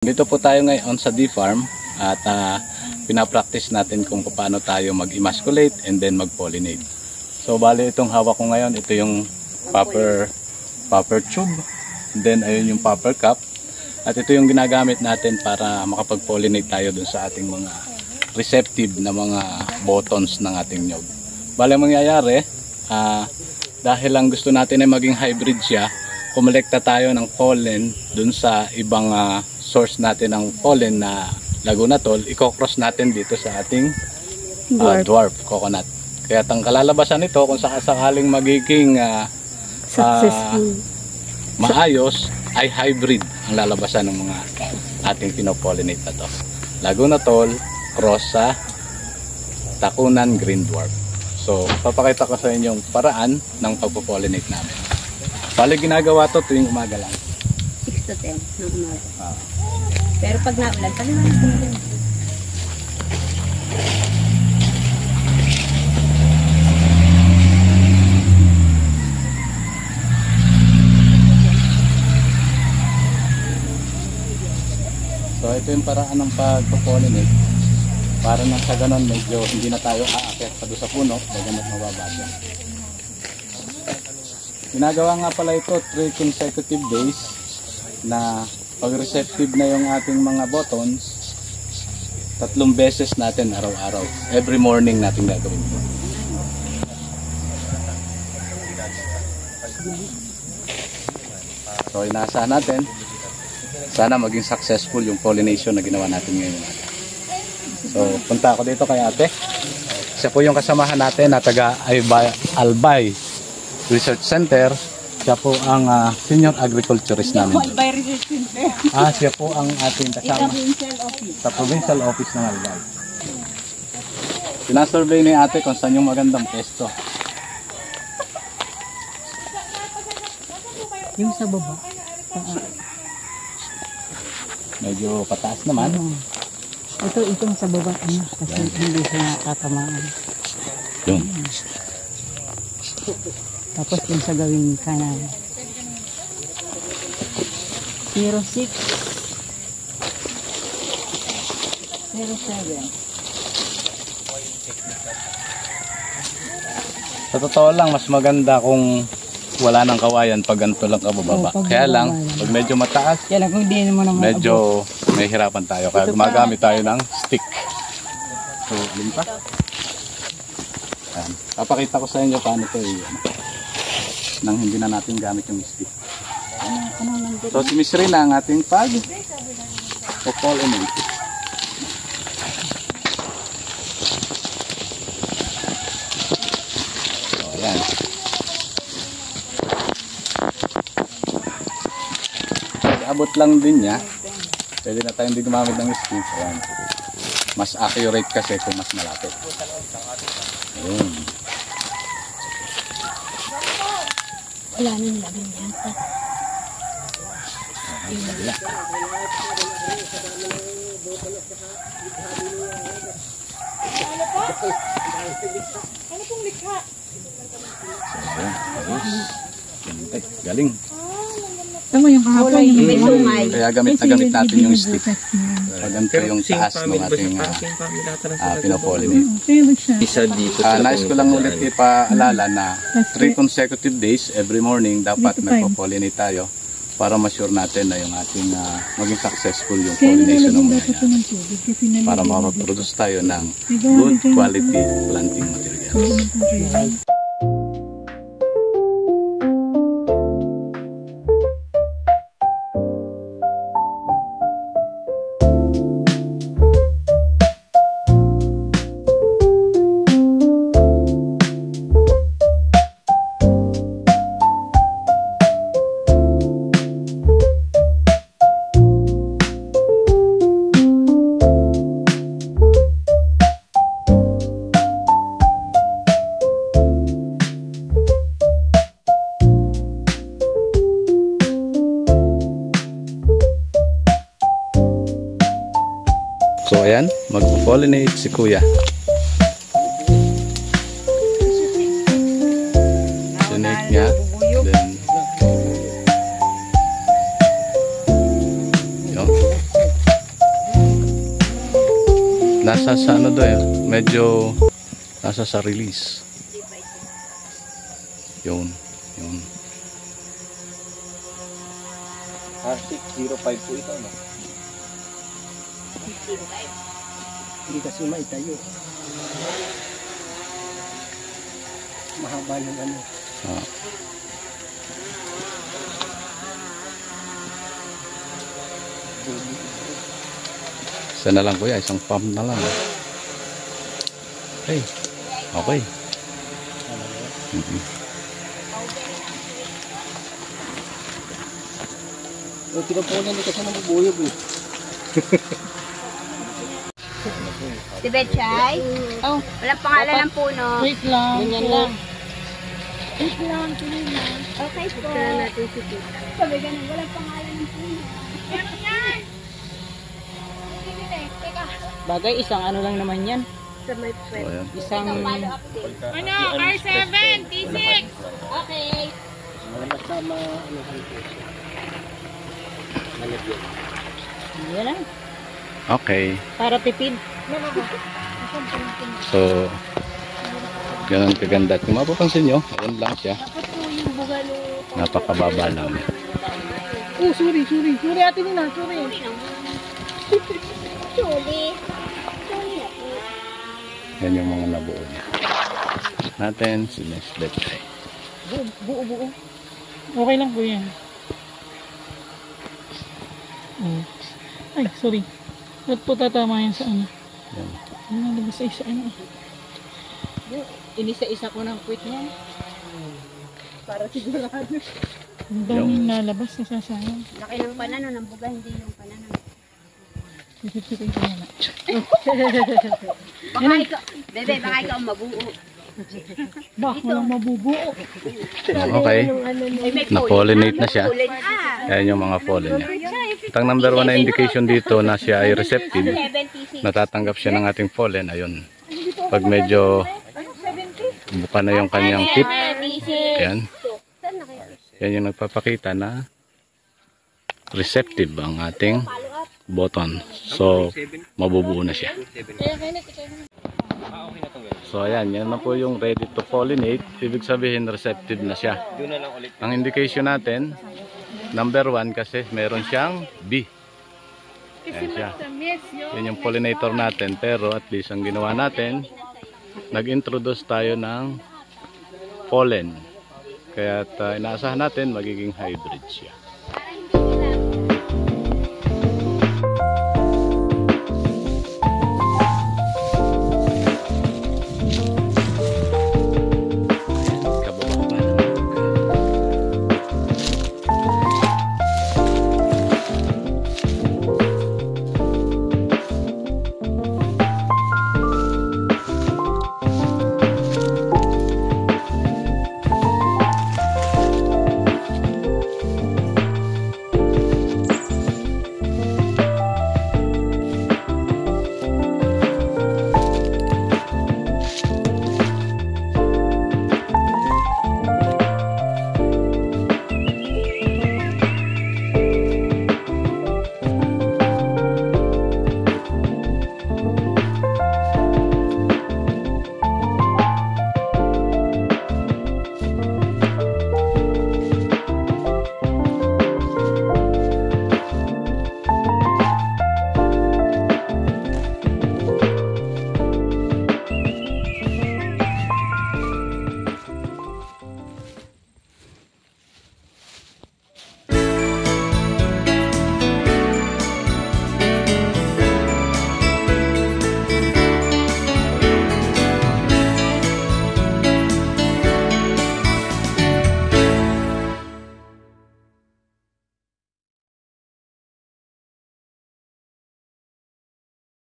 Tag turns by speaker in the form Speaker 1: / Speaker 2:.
Speaker 1: Dito po tayo ngayon sa D-Farm at pinapractice natin kung paano tayo mag-emasculate and then mag-pollinate. So bali itong hawak ko ngayon, ito yung popper tube, then ayun yung popper cup, at ito yung ginagamit natin para makapag-pollinate tayo dun sa ating mga receptive na mga buttons ng ating nyog. Bali ang mangyayari, dahil lang gusto natin ay maging hybrid siya, kumolekta tayo ng pollen dun sa ibang source natin ng pollen na Laguna Tol, i-cross natin dito sa ating dwarf coconut. Kaya ang kalalabasan nito, kung sakaling magiging
Speaker 2: successful,
Speaker 1: maayos, ay hybrid ang lalabasan ng mga ating pinopollinate na to. Laguna Tol cross sa Takunan Green Dwarf. So papakita ko sa inyo yung paraan ng pagpo-pollinate namin. Bali ginagawa to tuwing umaga lang.
Speaker 2: 6 to 10 ng umaga. Pero pag naulan, paliwanag ko na rin.
Speaker 1: So ito yung paraan ng pagpo-pollinate. Para nang sa ganon medyo hindi na tayo aakyat pa doon sa puno, dagamot mababa siya. Ginagawa nga pala ito 3 consecutive days na pag receptive na yung ating mga buttons, 3 beses natin araw-araw. Every morning natin gagawin ito. So inaasahan natin, sana maging successful yung pollination na ginawa natin ngayon. So punta ako dito kay ate. Siya po yung kasamahan natin na taga Albay Research Center. Siya po ang senior agriculturist namin. Siya po ang ating kasama sa provincial office ng Albay. Pinasurvey ni ate kung saan yung magandang pesto.
Speaker 2: Yung sa baba.
Speaker 1: Medyo pataas naman.
Speaker 2: Itong sa baba, kasi hindi siya natatamaan.
Speaker 1: Yun.
Speaker 2: Tapos yung sa gawing kanan. 06 07.
Speaker 1: Sa totoo lang, mas maganda kung wala ng kawayan pag ganito lang kabababa. Kaya lang, pag medyo mataas, medyo may hirapan tayo. Kaya gumagamit tayo ng stick. So, alin pa? Ayan. Papakita ko sa inyo paano ito nang hindi na natin gamit yung stick. So, si Miss Rina ang ating pag-pollinate. So, ayan. Abot lang din niya. Pwede na tayong hindi gumamit ng stick. Ayan. Mas accurate kasi kung mas malapit. Ayan.
Speaker 2: Wala nang labi yata.
Speaker 3: Ano pong likha?
Speaker 1: Ayan. Galing.
Speaker 2: Tama yung kahapon.
Speaker 1: Kaya gamit natin yung stick. Ganito yung taas ng ating pinopollinate.
Speaker 4: Isa dito.
Speaker 1: Nais ko lang ulit ipaalala na 3 consecutive days every morning dapat nagpo-pollinate tayo para ma-sure natin na yung ating maging successful yung pollination ng mga yan. Para makapag-produce tayo ng good quality planting materials. So ayan, mag-pollinate si Kuya. Sinake niya. Then, yun. Nasa sa ano doon, medyo nasa sa release. Yun.
Speaker 3: R605 po ito, no? Hindi kasi maitayo. Mahaba yung ano.
Speaker 1: Ah. Isa na lang kuya, isang pump na lang. Okay. Okay.
Speaker 3: Yung kinupunan hindi kasi nabubuyog eh.
Speaker 2: Si Betchay? Oh, walang pangalan ng puno.
Speaker 4: Wait lang.
Speaker 3: Ganyan lang.
Speaker 4: Wait lang, tuloy na.
Speaker 2: Okay po. Tignan natin si Tita. Sabi ganun, walang pangalan ng puno. Meron yan!
Speaker 4: Bagay, isang ano lang naman yan.
Speaker 2: Sa may
Speaker 1: So,
Speaker 2: friend.
Speaker 1: ayan.
Speaker 4: Isang...
Speaker 2: Ano, R7, T6. Okay.
Speaker 3: Basta ano malagyan.
Speaker 4: Yan lang.
Speaker 1: Okay.
Speaker 4: Para tipid.
Speaker 1: So, ganun kaganda. Kung mapapansin nyo, ayan lang siya. Napakababa lang.
Speaker 4: Oh, sorry. Sorry, ate Nina, sorry.
Speaker 2: Chuli.
Speaker 1: Yan yung mga nabuo niya. Natin, si Miss Betchay.
Speaker 4: Buo. Okay lang po yan. Oh. Ay, sorry. Ba't po tatama yan sa ano?
Speaker 1: Yan.
Speaker 4: Ano na ba sa isa ano? Inisa-isa ko ng quit niya. Para sigurado. Ang daming nalabas na sasayang.
Speaker 2: Laki ng panano ng buga, hindi yung panano.
Speaker 4: Sipit-sipit ko na.
Speaker 2: Baka ikaw, bebe, baka ikaw mabuo.
Speaker 4: Bak, walang mabubuo.
Speaker 1: Okay. Na-pollinate na siya.
Speaker 2: Ulit ah.
Speaker 1: Yan yung mga pollen niya. Itang number 1 na indication dito na siya ay receptive.
Speaker 2: 76.
Speaker 1: Natatanggap siya ng ating pollen. Ayun. Pag medyo buka na yung kanyang tip. Yan. Yan yung nagpapakita na receptive ang ating button. So, mabubuo na siya. So, ayan. Yan na po yung ready to pollinate. Ibig sabihin, receptive na siya. Ang indication natin, number 1 kasi meron siyang B. Ayan siya. Yan yung pollinator natin. Pero at least ang ginawa natin, nag-introduce tayo ng pollen. Kaya inaasahan natin magiging hybrid siya.